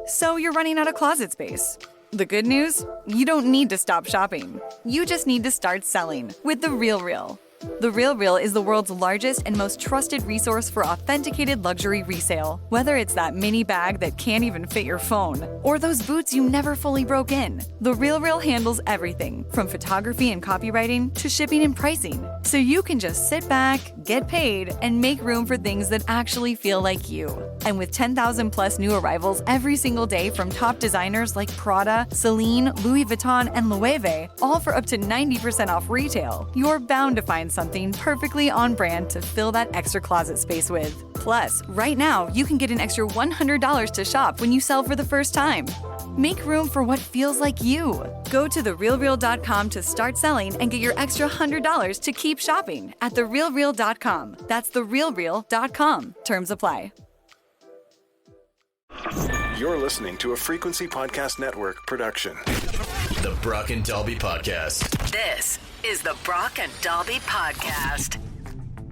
So you're running out of closet space. The good news? You don't need to stop shopping. You just need to start selling with The RealReal. The RealReal is the world's largest and most trusted resource for authenticated luxury resale. Whether it's that mini bag that can't even fit your phone, or those boots you never fully broke in, The RealReal handles everything from photography and copywriting to shipping and pricing. So you can just sit back, get paid, and make room for things that actually feel like you. And with 10,000 plus new arrivals every single day from top designers like Prada, Celine, Louis Vuitton, and Loewe, all for up to 90% off retail, you're bound to find something perfectly on brand to fill that extra closet space with. Plus, right now, you can get an extra $100 to shop when you sell for the first time. Make room for what feels like you. Go to therealreal.com to start selling and get your extra $100 to keep shopping at therealreal.com. That's therealreal.com. Terms apply. You're listening to a Frequency Podcast Network production. The Brock and Dalby Podcast. This is the Brock and Dalby Podcast.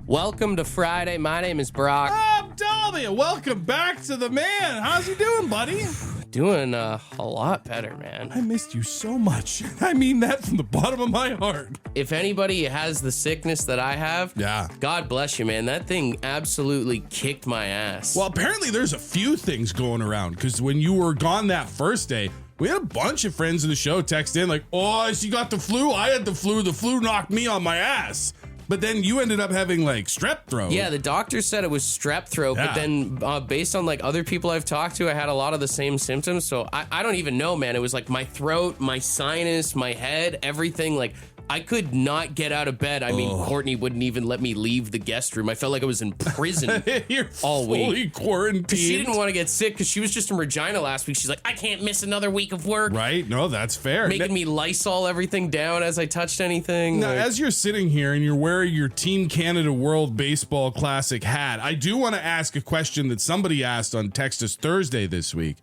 Welcome to Friday. My name is Brock. I'm Dalby, and welcome back to the man. How's he doing, buddy? Doing a lot better, man. I missed you so much. I mean that from the bottom of my heart. If anybody has the sickness that I have, yeah, God bless you, man. That thing absolutely kicked my ass. Well, apparently there's a few things going around, because when you were gone that first day, we had a bunch of friends of the show text in like, oh, she got the flu. I had the flu. The flu knocked me on my ass. But then you ended up having like strep throat. Yeah, the doctor said it was strep throat, yeah. But then based on like other people I've talked to, I had a lot of the same symptoms. So I don't even know, man. It was like my throat, my sinus, my head, everything. Like I could not get out of bed. I mean, Courtney wouldn't even let me leave the guest room. I felt like I was in prison You're all week. Fully quarantined. She didn't want to get sick because she was just in Regina last week. She's like, I can't miss another week of work. Right? No, that's fair. Making me Lysol everything down as I touched anything. Now, as you're sitting here and you're wearing your Team Canada World Baseball Classic hat, I do want to ask a question that somebody asked on Text Us Thursday this week,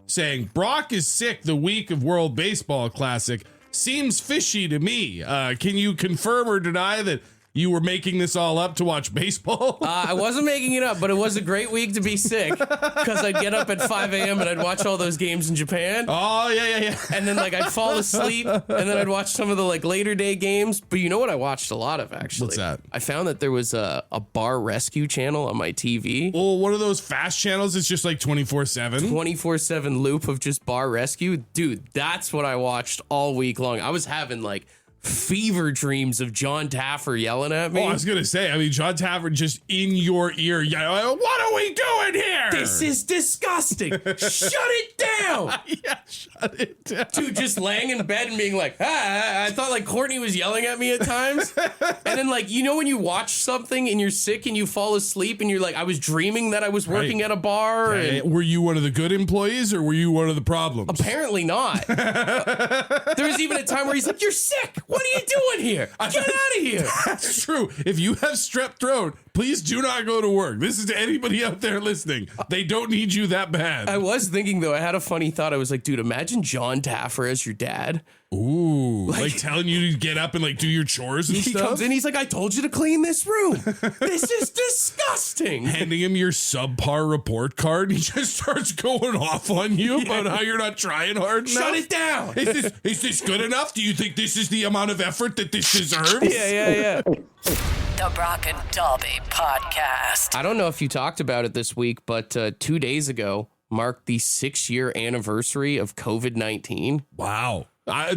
saying, Brock is sick the week of World Baseball Classic. Seems fishy to me. Can you confirm or deny that you were making this all up to watch baseball? I wasn't making it up, but it was a great week to be sick because I'd get up at 5 a.m. and I'd watch all those games in Japan. Oh, yeah. And then like I'd fall asleep and then I'd watch some of the like later day games. But you know what I watched a lot of actually? What's that? I found that there was a bar rescue channel on my TV. Oh, one of those fast channels that's just like 24/7? 24/7 loop of just bar rescue. Dude, that's what I watched all week long. I was having like fever dreams of John Taffer yelling at me. Oh, I was going to say, I mean, John Taffer just in your ear. What are we doing here? This is disgusting. Shut it down. Yeah, shut it down. Dude, just laying in bed and being like, I thought like Courtney was yelling at me at times. And then like, you know, when you watch something and you're sick and you fall asleep and you're like, I was dreaming that I was working at a bar. Yeah, and were you one of the good employees or were you one of the problems? Apparently not. There was even a time where he's like, you're sick. What are you doing here? Get out of here. That's true. If you have strep throat, please do not go to work. This is to anybody out there listening. They don't need you that bad. I was thinking, though, I had a funny thought. I was like, dude, imagine John Taffer as your dad. Ooh, like telling you to get up and like do your chores and he stuff? Comes in, he's like, I told you to clean this room. This is disgusting. Handing him your subpar report card, he just starts going off on you about how you're not trying hard enough. Shut it down. Is this good enough? Do you think this is the amount of effort that this deserves? Yeah. The Brock and Dalby Podcast. I don't know if you talked about it this week, but 2 days ago marked the 6-year anniversary of COVID-19. Wow. I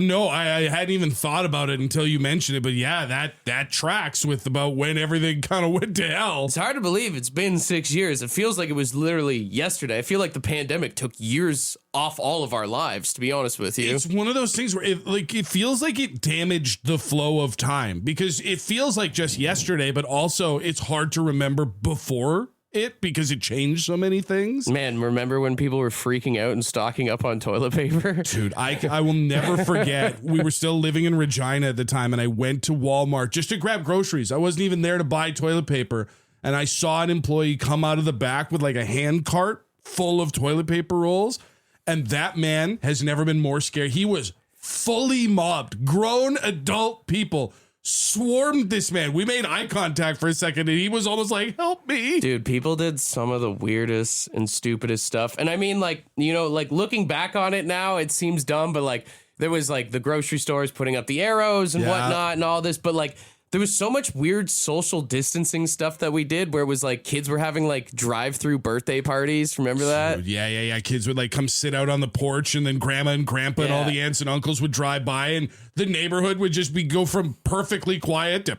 hadn't even thought about it until you mentioned it, but yeah, that tracks with about when everything kind of went to hell. It's hard to believe it's been 6 years. It feels like it was literally yesterday. I feel like the pandemic took years off all of our lives, to be honest with you. It's one of those things where it feels like it damaged the flow of time because it feels like just yesterday, but also it's hard to remember before it because it changed so many things. Man, remember when people were freaking out and stocking up on toilet paper? Dude, I will never forget. We were still living in Regina at the time, and I went to Walmart just to grab groceries. I wasn't even there to buy toilet paper, and I saw an employee come out of the back with like a hand cart full of toilet paper rolls, and that man has never been more scared. He was fully mobbed, grown adult people swarmed this man. We made eye contact for a second, and he was almost like, help me. Dude, people did some of the weirdest and stupidest stuff. And I mean, like, you know, like looking back on it now, it seems dumb, but like there was like the grocery stores putting up the arrows and whatnot and all this. But like there was so much weird social distancing stuff that we did where it was like kids were having like drive-through birthday parties. Remember that? Dude, yeah. Kids would like come sit out on the porch, and then grandma and grandpa and all the aunts and uncles would drive by, and the neighborhood would just go from perfectly quiet to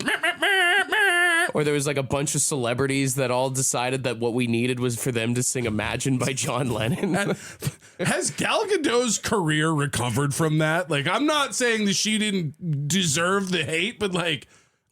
or there was like a bunch of celebrities that all decided that what we needed was for them to sing Imagine by John Lennon. Has Gal Gadot's career recovered from that? Like, I'm not saying that she didn't deserve the hate, but like,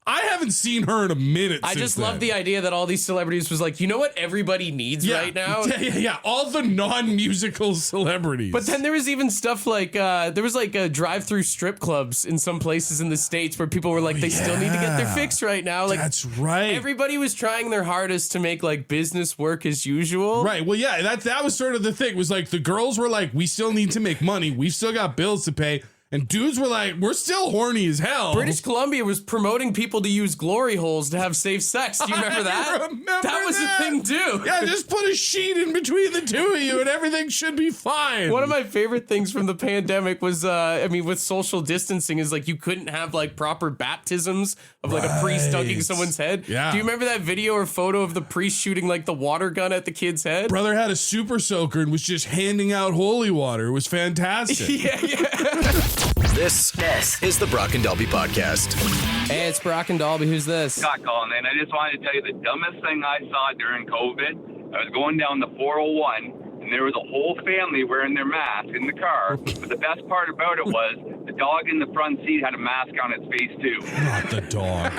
I haven't seen her in a minute. I just love the idea that all these celebrities was like, you know what everybody needs right now? Yeah. All the non-musical celebrities. But then there was even stuff like, there was like drive-through strip clubs in some places in the States where people were like, they still need to get their fix right now. Like, that's right. Everybody was trying their hardest to make like business work as usual. Right. Well, yeah, that was sort of the thing. Was like the girls were like, we still need to make money. We've still got bills to pay. And dudes were like, we're still horny as hell. British Columbia was promoting people to use glory holes to have safe sex. Do you remember that? That was a thing too. Yeah, just put a sheet in between the two of you and everything should be fine. One of my favorite things from the pandemic was, with social distancing is like you couldn't have like proper baptisms of like a priest dunking someone's head. Yeah. Do you remember that video or photo of the priest shooting like the water gun at the kid's head? Brother had a super soaker and was just handing out holy water. It was fantastic. Yeah. This is the Brock and Dalby Podcast. Hey, it's Brock and Dalby. Who's this? Scott calling in. I just wanted to tell you the dumbest thing I saw during COVID. I was going down the 401, and there was a whole family wearing their mask in the car. But the best part about it was the dog in the front seat had a mask on its face, too. Not the dog.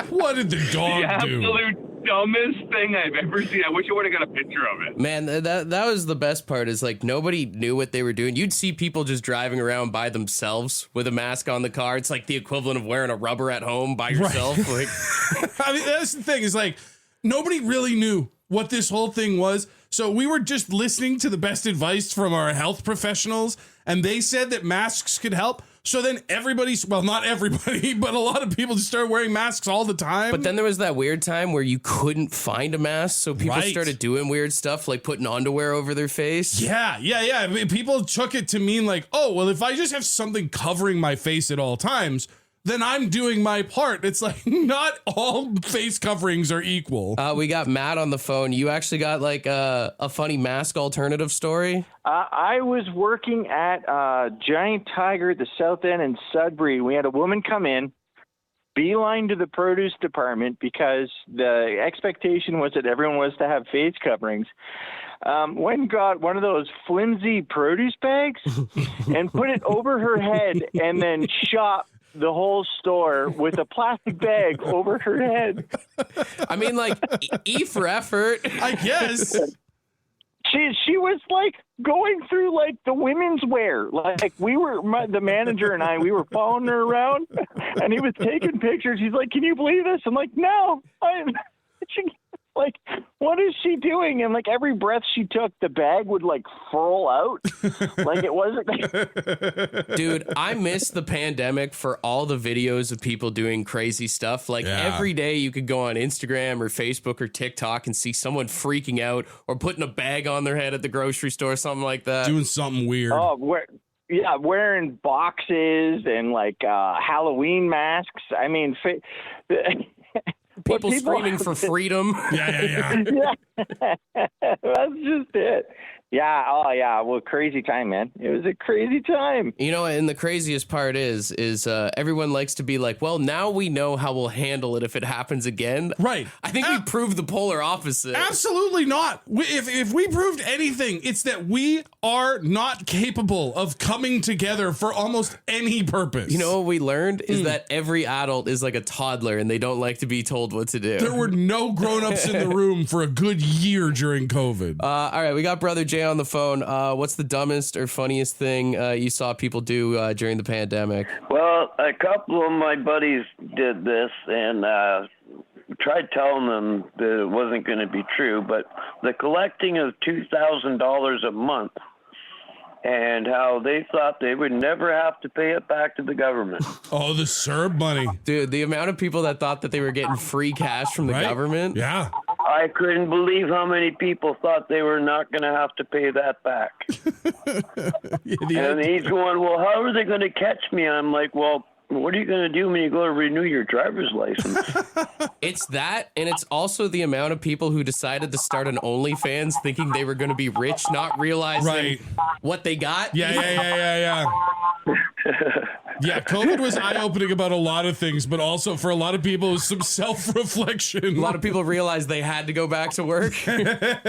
What did the dog The do? absolute dumbest thing I've ever seen. I wish I would have got a picture of it. Man, that was the best part is like nobody knew what they were doing. You'd see people just driving around by themselves with a mask on the car. It's like the equivalent of wearing a rubber at home by yourself. Like, I mean, that's the thing is like nobody really knew what this whole thing was. So we were just listening to the best advice from our health professionals, and they said that masks could help. So then not everybody, but a lot of people just started wearing masks all the time. but then there was that weird time where you couldn't find a mask, so people started doing weird stuff like putting underwear over their face. Yeah. I mean, people took it to mean like, oh, well, if I just have something covering my face at all times, then I'm doing my part. It's like not all face coverings are equal. We got Matt on the phone. You actually got like a funny mask alternative story. I was working at Giant Tiger at the South End in Sudbury. We had a woman come in, beeline to the produce department because the expectation was that everyone was to have face coverings. Went and got one of those flimsy produce bags and put it over her head and then shot the whole store with a plastic bag over her head. I mean, like, E for effort. I guess. She was like going through like the women's wear. Like the manager and I, we were following her around and he was taking pictures. He's like, can you believe this? I'm like, no, like, what is she doing? And like every breath she took, the bag would like furl out. Like it wasn't. Dude, I miss the pandemic for all the videos of people doing crazy stuff. Like every day you could go on Instagram or Facebook or TikTok and see someone freaking out or putting a bag on their head at the grocery store, something like that. Doing something weird. Oh, wearing boxes and like Halloween masks. I mean, People screaming for freedom. Yeah. That's just it. Yeah. Oh, yeah. Well, crazy time, man. It was a crazy time. You know, and the craziest part is everyone likes to be like, well, now we know how we'll handle it if it happens again. Right. I think we proved the polar opposite. Absolutely not. If we proved anything, it's that we are not capable of coming together for almost any purpose. You know what we learned is that every adult is like a toddler and they don't like to be told what to do. There were no grown-ups in the room for a good year during COVID. All right, we got Brother Jay on the phone. What's the dumbest or funniest thing you saw people do during the pandemic? Well, a couple of my buddies did this and tried telling them that it wasn't going to be true, but the collecting of $2,000 a month and how they thought they would never have to pay it back to the government. Oh, the CERB money. Dude, the amount of people that thought that they were getting free cash from the Right? government. Yeah. I couldn't believe how many people thought they were not going to have to pay that back. And he's going, well, how are they going to catch me? I'm like, well, what are you going to do when you go to renew your driver's license? It's that, and it's also the amount of people who decided to start an OnlyFans thinking they were going to be rich, not realizing Right. what they got. Yeah. Yeah, COVID was eye-opening about a lot of things, but also for a lot of people, it was some self-reflection. A lot of people realized they had to go back to work. The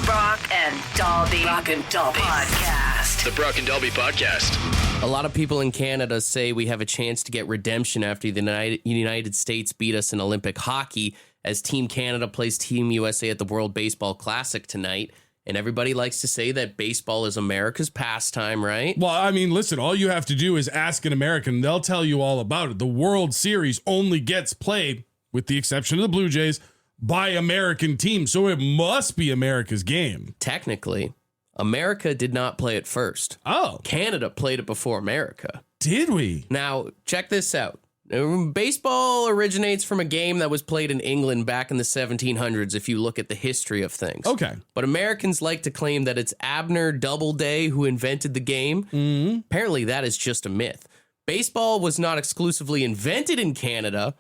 Brock and Dalby Podcast. The Brock and Dalby Podcast. A lot of people in Canada say we have a chance to get redemption after the United States beat us in Olympic hockey, as Team Canada plays Team USA at the World Baseball Classic tonight. And everybody likes to say that baseball is America's pastime, right? Well, I mean, listen, all you have to do is ask an American. They'll tell you all about it. The World Series only gets played, with the exception of the Blue Jays, by American teams. So it must be America's game. Technically, America did not play it first. Oh. Canada played it before America. Did we? Now, check this out. Baseball originates from a game that was played in England back in the 1700s, if you look at the history of things. Okay. But Americans like to claim that it's Abner Doubleday who invented the game. Mm-hmm. Apparently, that is just a myth. Baseball was not exclusively invented in Canada,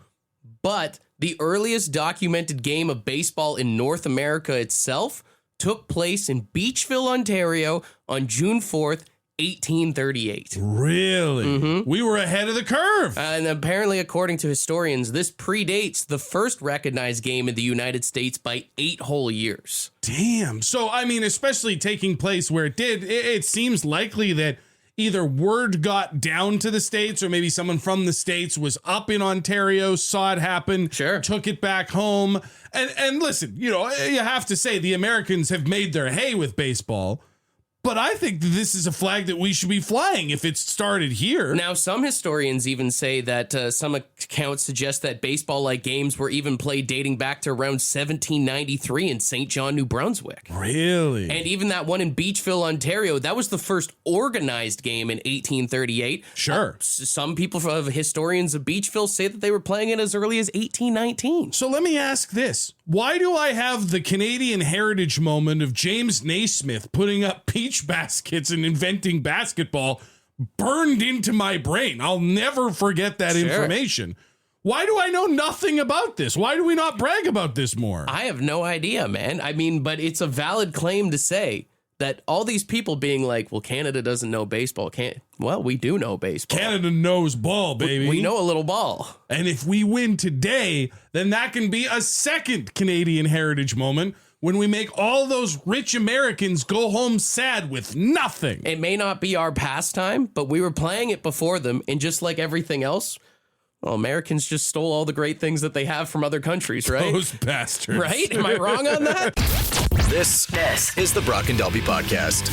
but the earliest documented game of baseball in North America itself took place in Beachville, Ontario on June 4th, 1838. Really? Mm-hmm. We were ahead of the curve. And apparently, according to historians, this predates the first recognized game in the United States by 8 whole years. Damn. So, I mean, especially taking place where it did, it seems likely that either word got down to the States or maybe someone from the States was up in Ontario, saw it happen, Sure. took it back home. And listen, you know, you have to say the Americans have made their hay with baseball. But I think that this is a flag that we should be flying if it started here. Now, some historians even say that some accounts suggest that baseball-like games were even played dating back to around 1793 in St. John, New Brunswick. Really? And even that one in Beachville, Ontario, that was the first organized game in 1838. Sure. Some people, historians of Beachville, say that they were playing it as early as 1819. So let me ask this. Why do I have the Canadian heritage moment of James Naismith putting up peach baskets and inventing basketball burned into my brain? I'll never forget that information. Why do I know nothing about this? Why do we not brag about this more? I have no idea, man. I mean, but it's a valid claim to say that all these people being like, well, Canada doesn't know baseball. Well, we do know baseball. Canada knows ball, baby. We know a little ball. And if we win today, then that can be a second Canadian heritage moment when we make all those rich Americans go home sad with nothing. It may not be our pastime, but we were playing it before them. And just like everything else, well, Americans just stole all the great things that they have from other countries, right? Those bastards. Right? Am I wrong on that? This is the Brock and Dalby Podcast.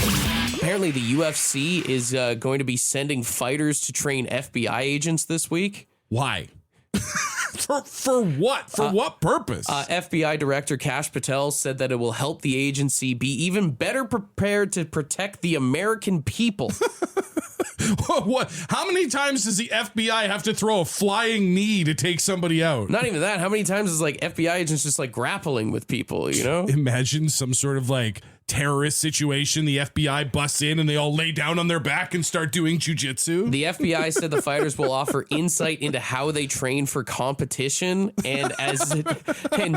Apparently, the UFC is going to be sending fighters to train FBI agents this week. Why? For what? For what purpose? FBI Director Kash Patel said that it will help the agency be even better prepared to protect the American people. What? How many times does the FBI have to throw a flying knee to take somebody out? Not even that. How many times is like FBI agents just like grappling with people, you know? Imagine some sort of like terrorist situation. The FBI busts in and they all lay down on their back and start doing jujitsu. The FBI said the fighters will offer insight into how they train for competition and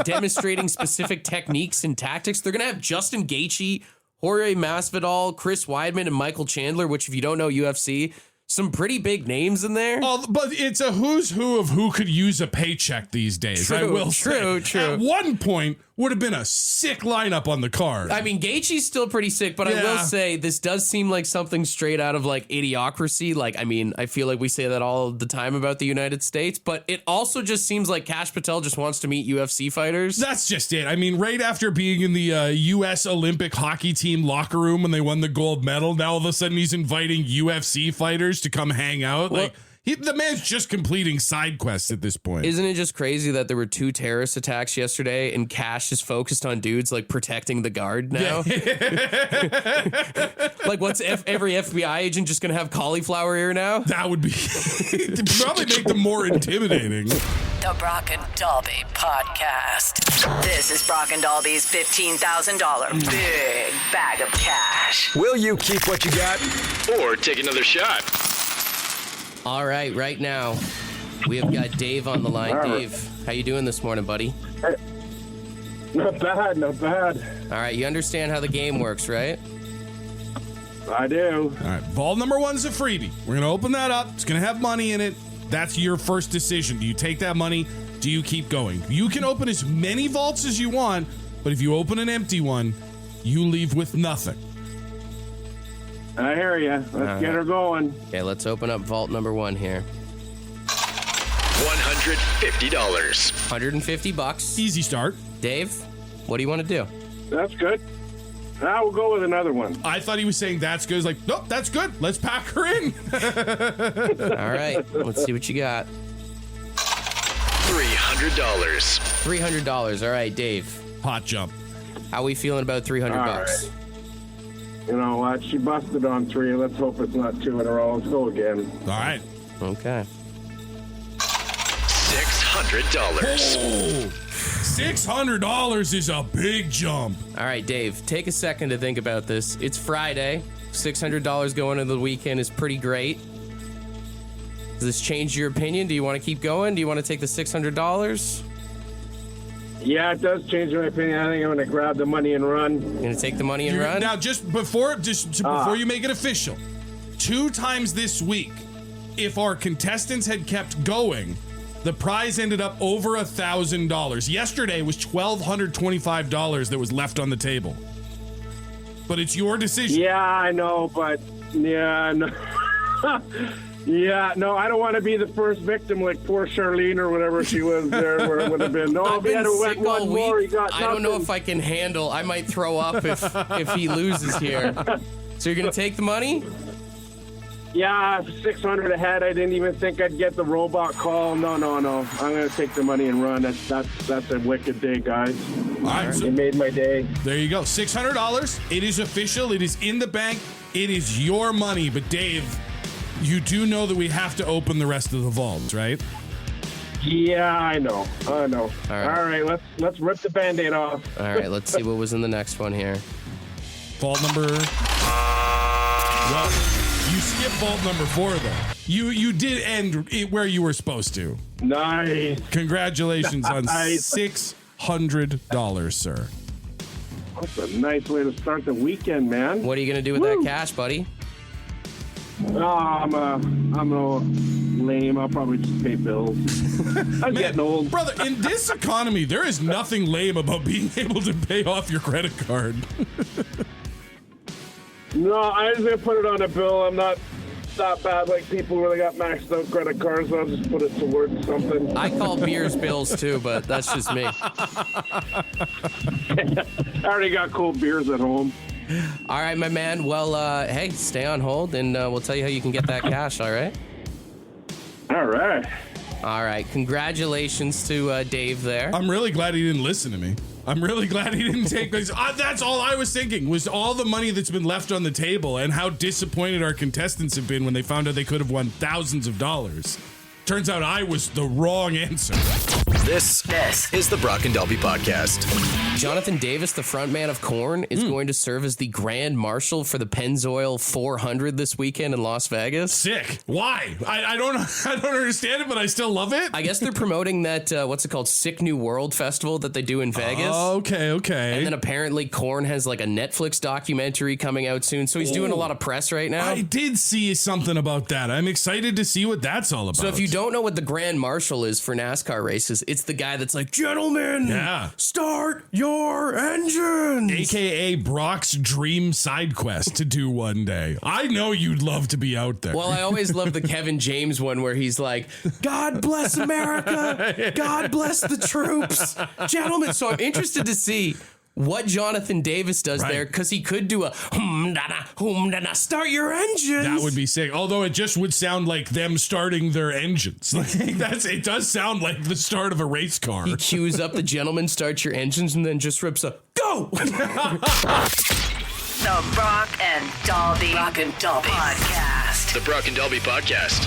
demonstrating specific techniques and tactics. They're going to have Justin Gaethje, Jorge Masvidal, Chris Weidman, and Michael Chandler, which if you don't know UFC, some pretty big names in there. Oh, but it's a who's who of who could use a paycheck these days. I will say. At one point, would have been a sick lineup on the card. I mean, Gaethje's still pretty sick, but I will say this does seem like something straight out of like Idiocracy. Like, I mean, I feel like we say that all the time about the United States, but it also just seems like Kash Patel just wants to meet UFC fighters. That's just it. I mean, right after being in the U.S. Olympic hockey team locker room when they won the gold medal, now all of a sudden he's inviting UFC fighters to come hang out. Well, like, The man's just completing side quests at this point. Isn't it just crazy that there were 2 terrorist attacks yesterday and Cash is focused on dudes like protecting the guard now? Like, what's every FBI agent just going to have cauliflower ear now? That would be probably make them more intimidating. The Brock and Dalby Podcast. This is Brock and Dalby's $15,000 big bag of cash. Will you keep what you got or take another shot? All right now we have got Dave on the line. Dave, how you doing this morning, buddy? Not bad. All right, you understand how the game works, right? I do. All right, vault number 1's a freebie. We're going to open that up. It's going to have money in it. That's your first decision. Do you take that money? Do you keep going? You can open as many vaults as you want, but if you open an empty one, you leave with nothing. I hear you. Let's get her going. Okay, let's open up vault number 1 here. $150. 150 bucks. Easy start. Dave, what do you want to do? That's good. Now we'll go with another one. I thought he was saying that's good. He's like, nope, that's good. Let's pack her in. All right, let's see what you got. $300. $300. All right, Dave. Hot jump. How we feeling about 300 All bucks? right. You know what? She busted on 3. Let's hope it's not 2 in a row. Let's go again. All right. Okay. $600. $600 is a big jump. All right, Dave, take a second to think about this. It's Friday. $600 going into the weekend is pretty great. Does this change your opinion? Do you want to keep going? Do you want to take the $600? Yeah, it does change my opinion. I think I'm going to grab the money and run. You're going to take the money and run? Now, before you make it official, 2 times this week, if our contestants had kept going, the prize ended up over $1,000. Yesterday was $1,225 that was left on the table. But it's your decision. Yeah, I know, but yeah, no. Yeah, no, I don't want to be the first victim like poor Charlene or whatever she was there where it would have been. No, I've if he been had sick went all one more, he week. got I don't know nothing. if I can handle. I might throw up if he loses here. So you're going to take the money? Yeah, 600 ahead. I didn't even think I'd get the robot call. No. I'm going to take the money and run. That's a wicked day, guys. All right, so It made my day. there you go. $600. It is official. It is in the bank. It is your money. But Dave, you do know that we have to open the rest of the vaults, right? Yeah, I know. All right. All right, let's rip the Band-Aid off. All right, let's see what was in the next one here. Vault number... Well, you skipped vault number 4, though. You did end it where you were supposed to. Nice. Congratulations on Nice. $600, sir. That's a nice way to start the weekend, man. What are you going to do with that cash, buddy? Oh, I'm a lame. I'll probably just pay bills. I'm getting old. Brother, in this economy, there is nothing lame about being able to pay off your credit card. No, I'm just going to put it on a bill. I'm not that bad like people where they got maxed out credit cards. I'll just put it towards something. I call beers bills too, but that's just me. I already got cold beers at home. All right, my man. Well, hey, stay on hold, and we'll tell you how you can get that cash, all right? All right. All right. Congratulations to Dave there. I'm really glad he didn't listen to me. I'm really glad he didn't take this. That's all I was thinking was all the money that's been left on the table and how disappointed our contestants have been when they found out they could have won thousands of dollars. Turns out I was the wrong answer. This is the Brock and Dalby Podcast. Jonathan Davis, the frontman of Korn, is going to serve as the Grand Marshal for the Pennzoil 400 this weekend in Las Vegas. Sick. Why? I don't understand it, but I still love it. I guess they're promoting that, what's it called, Sick New World Festival that they do in Vegas. Okay. And then apparently Korn has like a Netflix documentary coming out soon, so he's doing a lot of press right now. I did see something about that. I'm excited to see what that's all about. So if you don't know what the Grand Marshal is for NASCAR races, it's the guy that's like, gentlemen, start your engines. AKA Brock's dream side quest to do one day. I know you'd love to be out there. Well, I always love the Kevin James one where he's like, God bless America. God bless the troops. Gentlemen. So I'm interested to see what Jonathan Davis does there, because he could do a start your engines. That would be sick. Although it just would sound like them starting their engines. Like it does sound like the start of a race car. He cues up the gentleman, start your engines, and then just rips a go. The Brock and Dalby Podcast. The Brock and Dalby Podcast.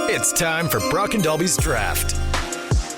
It's time for Brock and Dalby's Draft.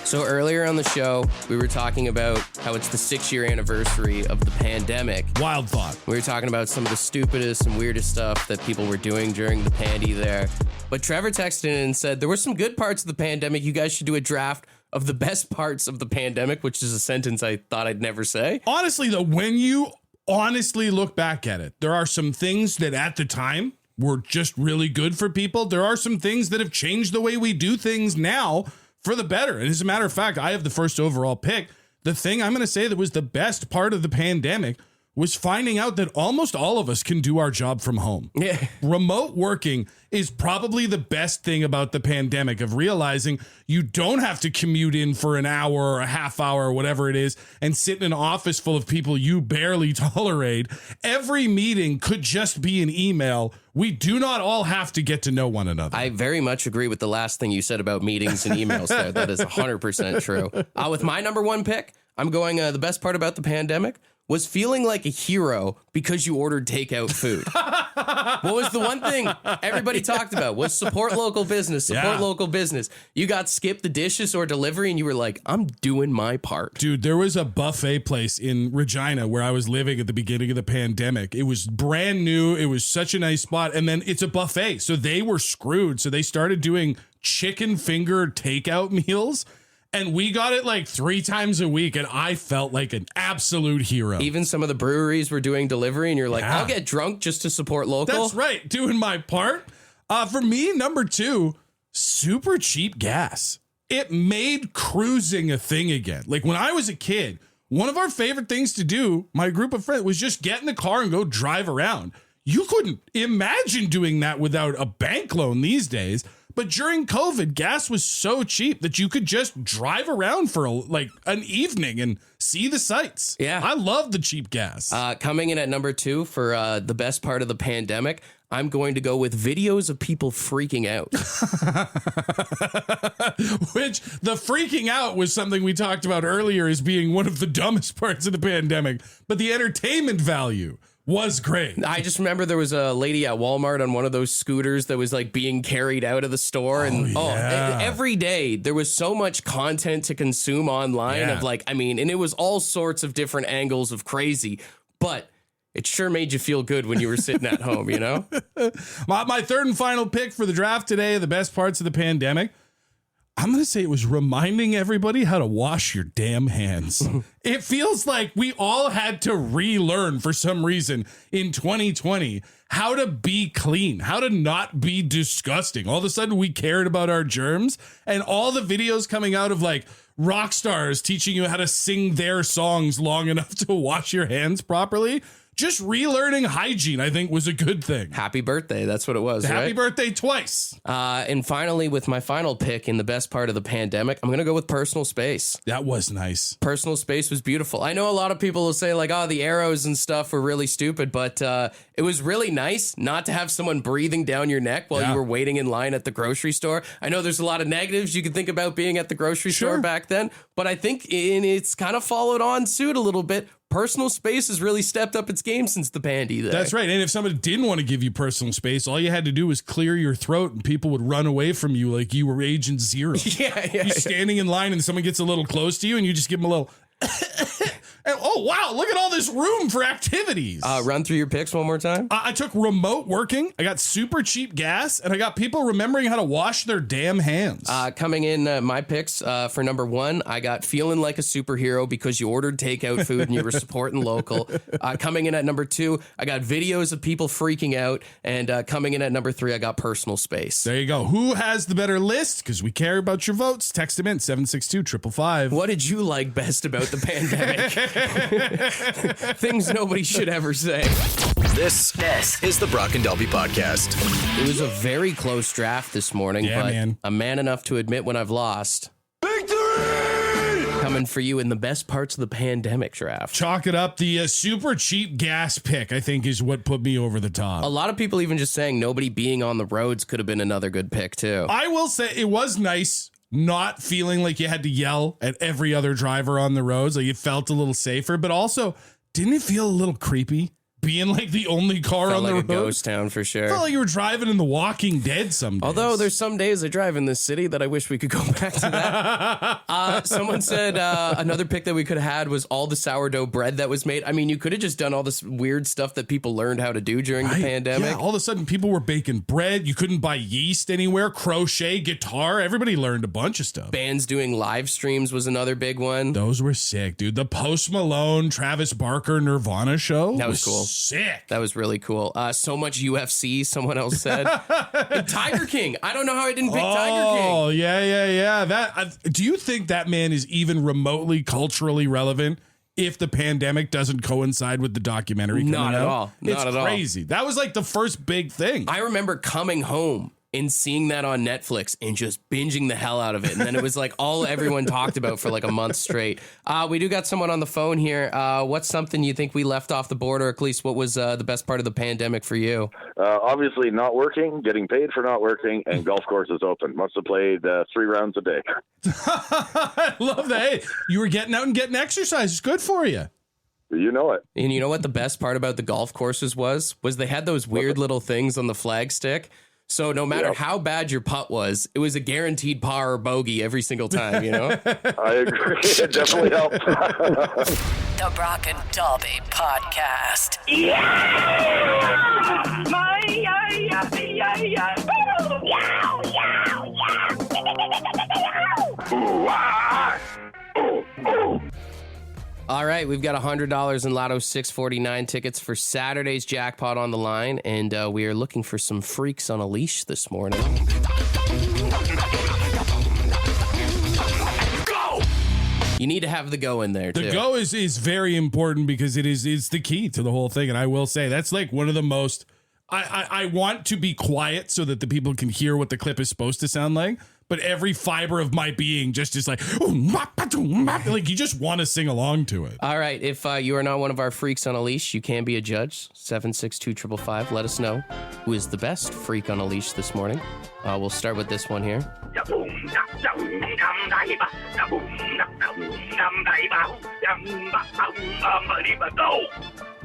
So earlier on the show, we were talking about how it's the 6-year anniversary of the pandemic. Wild thought. We were talking about some of the stupidest and weirdest stuff that people were doing during the pandy there. But Trevor texted in and said there were some good parts of the pandemic. You guys should do a draft of the best parts of the pandemic, which is a sentence I thought I'd never say. Honestly, though, when you honestly look back at it, there are some things that at the time were just really good for people. There are some things that have changed the way we do things now for the better. And as a matter of fact, I have the first overall pick. The thing I'm going to say that was the best part of the pandemic was finding out that almost all of us can do our job from home. Yeah. Remote working is probably the best thing about the pandemic, of realizing you don't have to commute in for an hour or a half hour or whatever it is and sit in an office full of people you barely tolerate. Every meeting could just be an email. We do not all have to get to know one another. I very much agree with the last thing you said about meetings and emails there. That is 100% true. With my number one pick, I'm going the best part about the pandemic was feeling like a hero because you ordered takeout food. What was the one thing everybody talked about was support local business, local business. You got skipped the dishes or delivery and you were like, I'm doing my part. Dude, there was a buffet place in Regina where I was living at the beginning of the pandemic. It was brand new. It was such a nice spot. And then it's a buffet. So they were screwed. So they started doing chicken finger takeout meals. And we got it like 3 times a week, and I felt like an absolute hero. Even some of the breweries were doing delivery, and you're like, I'll get drunk just to support local. That's right, doing my part. For me, number 2, super cheap gas. It made cruising a thing again. Like when I was a kid, one of our favorite things to do, my group of friends, was just get in the car and go drive around. You couldn't imagine doing that without a bank loan these days. But during COVID, gas was so cheap that you could just drive around for like an evening and see the sights. Yeah. I love the cheap gas. Coming in at number 2 for the best part of the pandemic, I'm going to go with videos of people freaking out. Which the freaking out was something we talked about earlier as being one of the dumbest parts of the pandemic. But the entertainment value was great. I just remember there was a lady at Walmart on one of those scooters that was like being carried out of the store. And every day there was so much content to consume online of like, I mean, and it was all sorts of different angles of crazy, but it sure made you feel good when you were sitting at home, you know? My third and final pick for the draft today, the best parts of the pandemic, I'm going to say it was reminding everybody how to wash your damn hands. It feels like we all had to relearn for some reason in 2020 how to be clean, how to not be disgusting. All of a sudden we cared about our germs, and all the videos coming out of like rock stars teaching you how to sing their songs long enough to wash your hands properly. Just relearning hygiene, I think, was a good thing. Happy birthday. That's what it was, Happy right? birthday twice. And finally, with my final pick in the best part of the pandemic, I'm going to go with personal space. That was nice. Personal space was beautiful. I know a lot of people will say like, oh, the arrows and stuff were really stupid, but it was really nice not to have someone breathing down your neck while you were waiting in line at the grocery store. I know there's a lot of negatives you can think about being at the grocery store back then, but I think it's kind of followed on suit a little bit. Personal space has really stepped up its game since the pandy there. That's right. And if somebody didn't want to give you personal space, all you had to do was clear your throat and people would run away from you like you were Agent Zero. You're standing in line and someone gets a little close to you and you just give them a little... And, oh, wow, look at all this room for activities. Run through your picks one more time. I took remote working. I got super cheap gas, and I got people remembering how to wash their damn hands. Coming in my picks for number 1, I got feeling like a superhero because you ordered takeout food and you were supporting local. Coming in at number 2, I got videos of people freaking out. And coming in at number 3, I got personal space. There you go. Who has the better list? Because we care about your votes. Text them in, 762-555. What did you like best about the pandemic? Things nobody should ever say. This is the Brock and Dalby Podcast. It was a very close draft this morning, but I'm man enough to admit when I've lost. Victory! coming for you in the best parts of the pandemic draft. Chalk it up. The super cheap gas pick, I think, is what put me over the top. A lot of people even just saying nobody being on the roads could have been another good pick, too. I will say it was nice not feeling like you had to yell at every other driver on the roads. Like, it felt a little safer, but also, didn't it feel a little creepy? Being like the only car Felt on like the a road. ghost town for sure. Felt like you were driving in The Walking Dead some days. Although there's some days I drive in this city that I wish we could go back to that. Someone said another pick that we could have had was all the sourdough bread that was made. I mean, you could have just done all this weird stuff that people learned how to do during the pandemic. Yeah, all of a sudden people were baking bread. You couldn't buy yeast anywhere. Crochet, guitar. Everybody learned a bunch of stuff. Bands doing live streams was another big one. Those were sick, dude. The Post Malone, Travis Barker, Nirvana show. That was cool. Sick. That was really cool. So much UFC, someone else said. And Tiger King. I don't know how I didn't pick Tiger King. Oh, yeah. Do you think that man is even remotely culturally relevant if the pandemic doesn't coincide with the documentary coming out? Not at all. Not at all. It's crazy. That was like the first big thing. I remember coming home and seeing that on Netflix and just binging the hell out of it. And then it was like all everyone talked about for like a month straight. We do got someone on the phone here. What's something you think we left off the board, or at least what was the best part of the pandemic for you? Obviously not working, getting paid for not working, and golf courses open. Must have played 3 rounds a day. I love that. Hey, you were getting out and getting exercise. It's good for you. You know it. And you know what the best part about the golf courses was they had those weird little things on the flag stick. So no matter how bad your putt was, it was a guaranteed par or bogey every single time, you know? I agree. It definitely helped. The Brock and Dalby Podcast. All right, we've got $100 in Lotto 649 tickets for Saturday's jackpot on the line, and we are looking for some freaks on a leash this morning. Go! You need to have the go in there, too. The go is very important because it's the key to the whole thing, and I will say that's like one of the most... I want to be quiet so that the people can hear what the clip is supposed to sound like, but every fiber of my being just is like you just want to sing along to it. All right, if you are not one of our freaks on a leash, you can be a judge. 762-555. Let us know who is the best freak on a leash this morning. We'll start with this one here.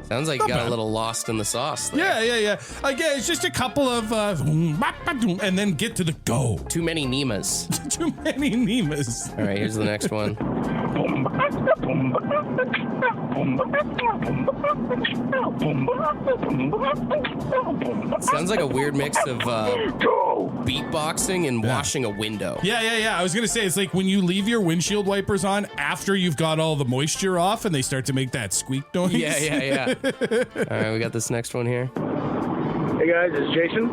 Sounds like you got a little lost in the sauce there. Yeah. Again, it's just a couple of and then get to the go. Too many Nemas. Too many Nemas. All right, here's the next one. Sounds like a weird mix of beatboxing and washing a window. Yeah. I was going to say, it's like when you leave your windshield wipers on after you've got all the moisture off and they start to make that squeak noise. Yeah. All right, we got this next one here. Hey guys, it's Jason.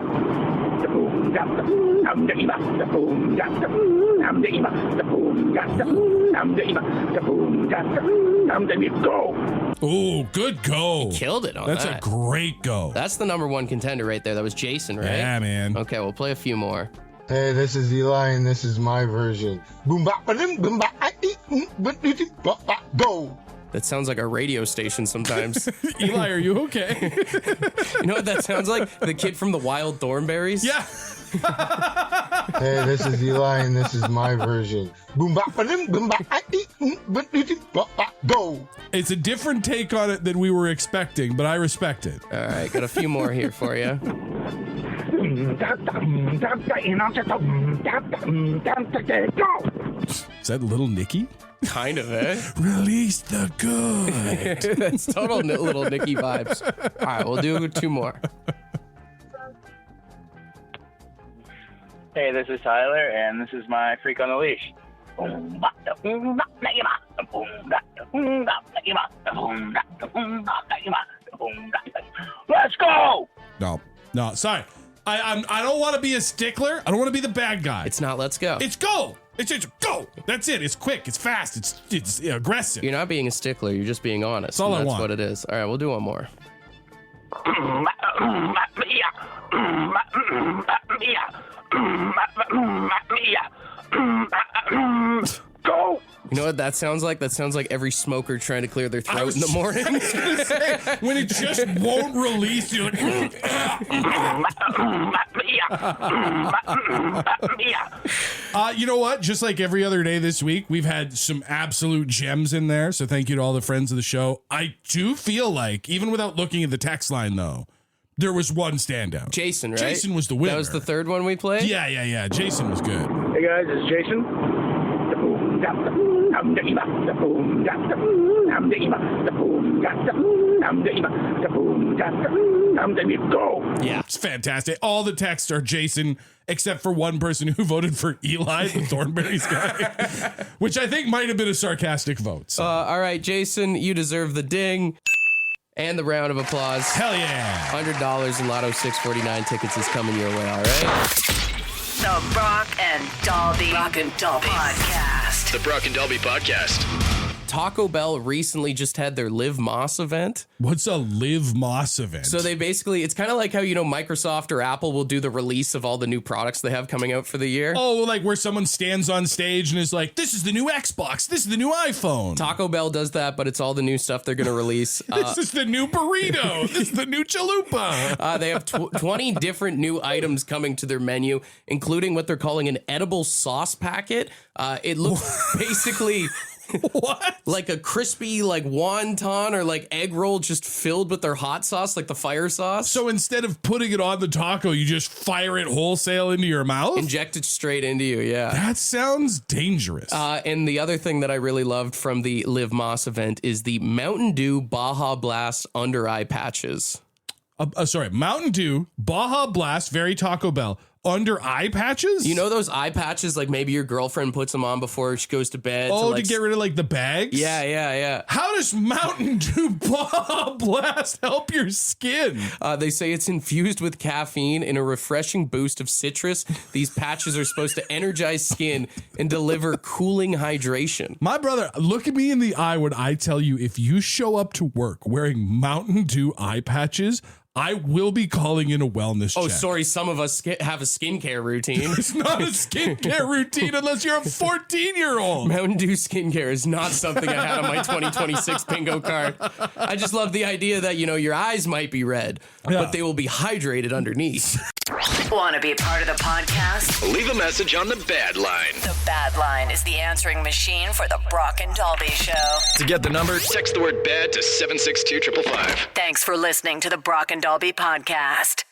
Go. Oh, good go. He killed it on That's that. a great go. That's the number one contender right there. That was Jason, right? Yeah, man. Okay, we'll play a few more. Hey, this is Eli, and this is my version. Go. That sounds like a radio station sometimes. Eli, are you okay? You know what that sounds like? The kid from the Wild Thornberries? Yeah. Hey, this is Eli, and this is my version. Go. It's a different take on it than we were expecting, but I respect it. All right, got a few more here for you. Is that Little Nicky? Kind of, eh? Release the good. That's total Little Nicky vibes. All right, we'll do 2 more. Hey, this is Tyler, and this is my freak on the leash. Let's go! No, sorry. I don't want to be a stickler. I don't want to be the bad guy. It's not let's go. It's go. It's just go. That's it. It's quick. It's fast. It's aggressive. You're not being a stickler. You're just being honest. That's all I want. That's what it is. All right, we'll do one more. Go. You know what that sounds like? That sounds like every smoker trying to clear their throat in the morning. I was gonna say, when it just won't release, you're like, you know what? Just like every other day this week, we've had some absolute gems in there. So thank you to all the friends of the show. I do feel like, even without looking at the text line, though, there was one standout. Jason, right? Jason was the winner. That was the third one we played? Yeah. Jason was good. Hey guys, it's Jason. Go. Yeah, it's fantastic. All the texts are Jason, except for one person who voted for Eli, the Thornberry's guy, which I think might have been a sarcastic vote. So. All right, Jason, you deserve the ding and the round of applause. Hell yeah. $100 in Lotto 649 tickets is coming your way, all right? The Brock and Dalby Podcast. The Brock and Dalby Podcast. Taco Bell recently just had their Live Moss event. What's a Live Moss event? So they basically, it's kind of like how, you know, Microsoft or Apple will do the release of all the new products they have coming out for the year. Oh, like where someone stands on stage and is like, this is the new Xbox, this is the new iPhone. Taco Bell does that, but it's all the new stuff they're going to release. This is the new burrito. This is the new chalupa. They have 20 different new items coming to their menu, including what they're calling an edible sauce packet. It looks basically... What? Like a crispy, like wonton or like egg roll just filled with their hot sauce, like the fire sauce. So instead of putting it on the taco, you just fire it wholesale into your mouth? Inject it straight into you, yeah. That sounds dangerous. And the other thing that I really loved from the Live Moss event is the Mountain Dew Baja Blast under eye patches. Mountain Dew, Baja Blast, very Taco Bell. Under eye patches? You know those eye patches, like maybe your girlfriend puts them on before she goes to bed? Oh, to get rid of like the bags? Yeah. How does Mountain Dew Baja Blast help your skin? They say it's infused with caffeine and a refreshing boost of citrus. These patches are supposed to energize skin and deliver cooling hydration. My brother, look at me in the eye when I tell you, if you show up to work wearing Mountain Dew eye patches, I will be calling in a wellness check. Oh, sorry. Some of us have a skincare routine. It's not a skincare routine unless you're a 14-year-old. Mountain Dew skincare is not something I had on my 2026 bingo card. I just love the idea that, you know, your eyes might be red, but they will be hydrated underneath. Want to be a part of the podcast? Leave a message on the Bad Line. The Bad Line is the answering machine for the Brock and Dalby Show. To get the number, text the word BAD to 762-555. Thanks for listening to the Brock and Dalby Podcast.